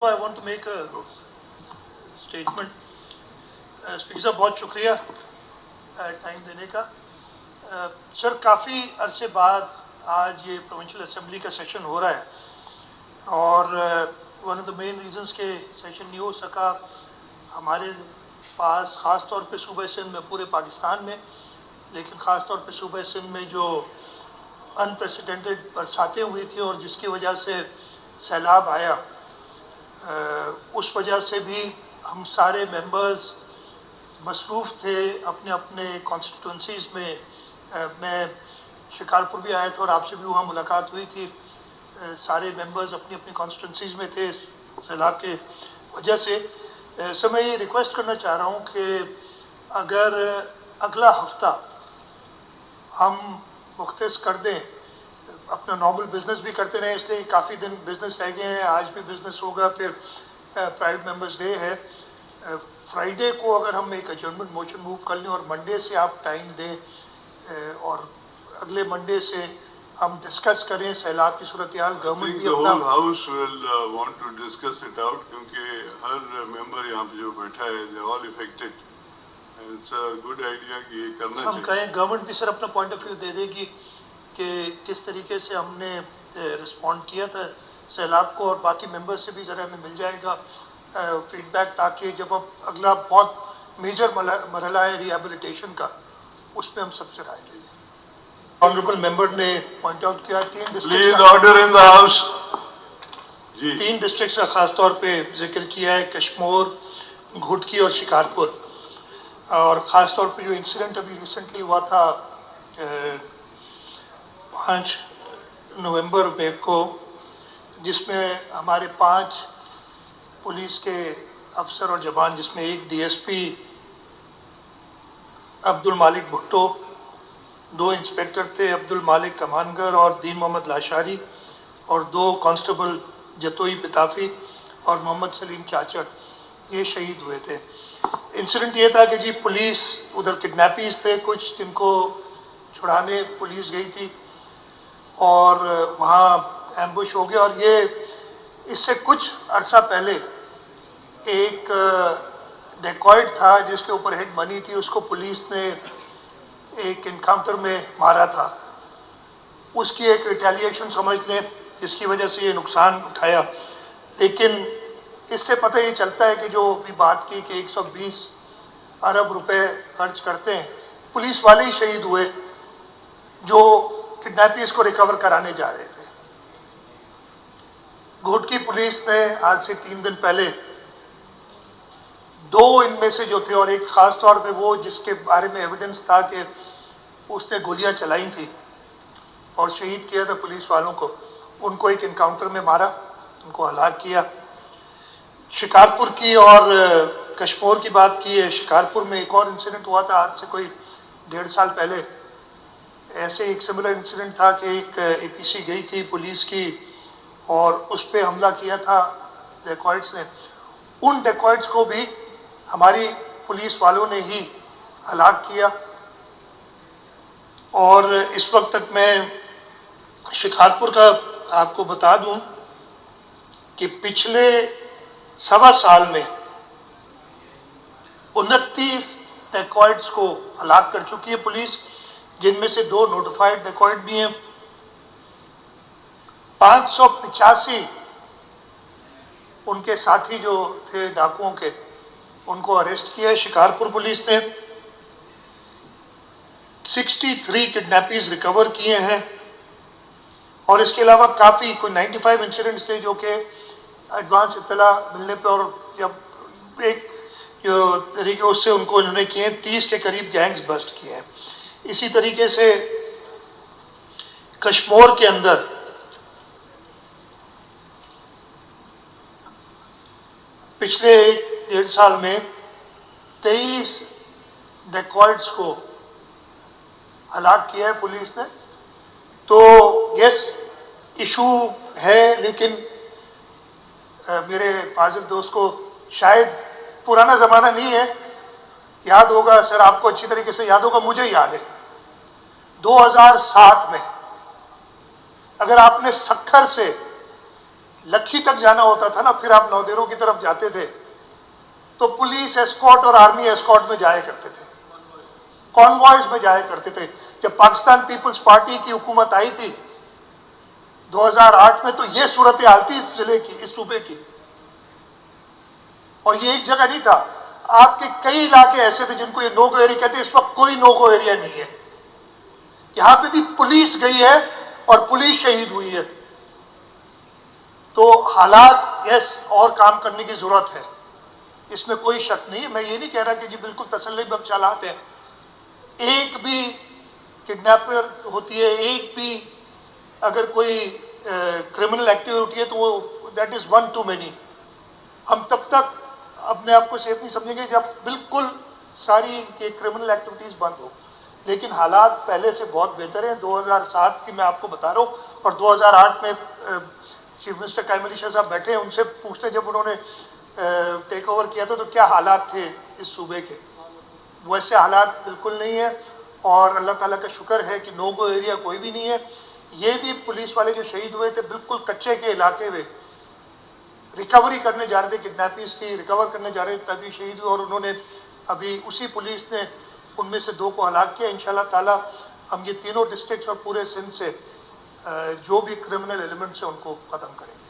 I want to make a statement. Speaker साहब बहुत शुक्रिया टाइम देने का। सर काफ़ी अरसे बाद आज ये प्रोविंशियल असेंबली का सेशन हो रहा है और one of the main reasons के सेशन नहीं हो सका हमारे पास ख़ास तौर पे सूबे सिंध में, पूरे पाकिस्तान में, लेकिन ख़ास तौर पे सूबे सिंध में जो अनप्रेसिडेंटेड बरसातें हुई थी और जिसकी वजह से सैलाब आया, उस वजह से भी हम सारे मेंबर्स मसरूफ़ थे अपने अपने कॉन्स्टिट्यूंसीज़ में। मैं शिकारपुर भी आया था और आपसे भी वहाँ मुलाकात हुई थी। सारे मेंबर्स अपनी अपनी कॉन्स्टिट्यूंसीज़ में थे सैलाब के वजह से। सर मैं ये रिक्वेस्ट करना चाह रहा हूँ कि अगर अगला हफ्ता हम मुख्तस कर दें, अपना नॉर्मल बिज़नेस भी करते रहे, इसलिए काफ़ी दिन बिज़नेस रह गए हैं, आज भी बिज़नेस होगा, फिर प्राइवेट मेंबर्स डे है। फ्राइडे को अगर हम एक एडजर्नमेंट मोशन मूव कर लें और मंडे से आप टाइम दें और अगले मंडे से हम डिस्कस करें सैलाब की सूरत हाल। गवर्नमेंट भी अपना house will want to discuss it out, क्योंकि हर मेंबर यहाँ पे जो बैठा है they all affected. It's a good idea कि ये करना चाहिए। हम कहें गवर्नमेंट भी सर अपना पॉइंट ऑफ व्यू दे देगी कि किस तरीके से हमने रिस्पॉन्ड किया था सैलाब को, और बाकी मेंबर्स से भी ज़रा हमें मिल जाएगा फीडबैक, ताकि जब अब अगला बहुत मेजर मरहला है रिहेबिलिटेशन का, उसमें हम सबसे राय लेंगे। ऑनरेबल मेंबर ने पॉइंट आउट किया तीन डिस्ट्रिक्ट्स का खास तौर पे जिक्र किया है, कश्मीर, घुटकी और शिकारपुर। और ख़ास तौर पे जो इंसिडेंट अभी रिसेंटली हुआ था 5 नवंबर में को, जिसमें हमारे 5 पुलिस के अफसर और जवान, जिसमें एक डीएसपी अब्दुल मालिक भुट्टो, 2 इंस्पेक्टर थे अब्दुल मालिक कमानगर और दीन मोहम्मद लाशारी, और 2 कांस्टेबल जतोई पिताफी और मोहम्मद सलीम चाचड़, ये शहीद हुए थे। इंसिडेंट ये था कि जी पुलिस उधर किडनैपीज थे कुछ, जिनको छुड़ाने पुलिस गई थी और वहाँ एम्बुश हो गया। और ये इससे कुछ अरसा पहले एक डेकॉइट था जिसके ऊपर हेड मनी थी, उसको पुलिस ने एक इनकाउंटर में मारा था। उसकी एक रिटेलिएशन समझ लें, जिसकी वजह से ये नुकसान उठाया। लेकिन इससे पता ये चलता है कि जो भी बात की कि 120 अरब रुपए खर्च करते हैं, पुलिस वाले ही शहीद हुए जो किडनैपर्स को रिकवर कराने जा रहे थे। घुटकी पुलिस ने आज से 3 दिन पहले 2 इनमें से जो थे, और एक खास तौर पे वो जिसके बारे में एविडेंस था कि उसने गोलियां चलाई थी और शहीद किया था पुलिस वालों को, उनको एक इनकाउंटर में मारा, उनको हलाक किया। शिकारपुर की और कश्मीर की बात की है। शिकारपुर में एक और इंसिडेंट हुआ था आज से कोई 1.5 साल पहले। ऐसे एक सिमिलर इंसिडेंट था कि एक एपीसी गई थी पुलिस की और उस पर हमला किया था डेकॉइट्स ने। उन डेकॉइट्स को भी हमारी पुलिस वालों ने ही हलाक किया। और इस वक्त तक मैं शिकारपुर का आपको बता दूं कि पिछले 1.25 साल में 29 डेकॉइट्स को हलाक कर चुकी है पुलिस, जिनमें से 2 नोटिफाइड डेकॉइट भी हैं। 585 उनके साथी जो थे डाकुओं के, उनको अरेस्ट किया है शिकारपुर पुलिस ने। 63 किडनैपर्स रिकवर किए हैं और इसके अलावा काफ़ी कोई 95 इंसिडेंट्स थे जो कि एडवांस इत्तला मिलने पर, और जब एक जो तरीके उससे उनको इन्होंने किए हैं, 30 के करीब गैंग्स बस्ट किए हैं। इसी तरीके से कश्मीर के अंदर पिछले 1.5 साल में 23 डेकॉइट्स को हलाक किया है पुलिस ने। तो यस इशू है, लेकिन मेरे फाजिल दोस्त को शायद पुराना ज़माना नहीं है, याद होगा सर, आपको अच्छी तरीके से याद होगा, मुझे याद है 2007 में अगर आपने सक्खर से लखी तक जाना होता था ना, फिर आप नौदेरों की तरफ जाते थे तो पुलिस एस्कॉर्ट और आर्मी एस्कॉर्ट में जाया करते थे, कॉन्वॉयज में जाया करते थे। जब पाकिस्तान पीपल्स पार्टी की हुकूमत आई थी 2008 में, तो ये सूरत हाल थी इस जिले की, इस सूबे की। और ये एक जगह नहीं था, आपके कई इलाके ऐसे थे जिनको ये नो गो एरिया कहते हैं। इस वक्त कोई नो गो एरिया नहीं है, यहां पे भी पुलिस गई है और पुलिस शहीद हुई है। तो हालात यस और काम करने की जरूरत है, इसमें कोई शक नहीं है। मैं ये नहीं कह रहा कि जी बिल्कुल तसल्ली बख्श हालात हैं। एक भी किडनैपर होती है, एक भी अगर कोई क्रिमिनल एक्टिविटी है तो वो that is one two many. हम तब तक अपने आप को सेफ नहीं समझेंगे जब बिल्कुल सारी ये क्रिमिनल एक्टिविटीज बंद हो। लेकिन हालात पहले से बहुत बेहतर हैं। 2007 की मैं आपको बता रहा हूँ, और 2008 में चीफ मिनिस्टर कायम अली शाह साहब बैठे हैं, उनसे पूछते जब उन्होंने टेक ओवर किया था तो क्या हालात थे इस सूबे के। वैसे हालात बिल्कुल नहीं है, और अल्लाह ताला का शुक्र है कि नो गो एरिया कोई भी नहीं है। ये भी पुलिस वाले जो शहीद हुए थे बिल्कुल कच्चे के इलाके में रिकवरी करने जा रहे थे, किडनैपर्स की रिकवर करने जा रहे थे, तभी शहीद हुए। और उन्होंने अभी उसी पुलिस ने उनमें से 2 को हलाक किया। इंशाल्लाह ताला हम ये तीनों डिस्ट्रिक्ट्स और पूरे सिंध से जो भी क्रिमिनल एलिमेंट्स हैं उनको खत्म करेंगे।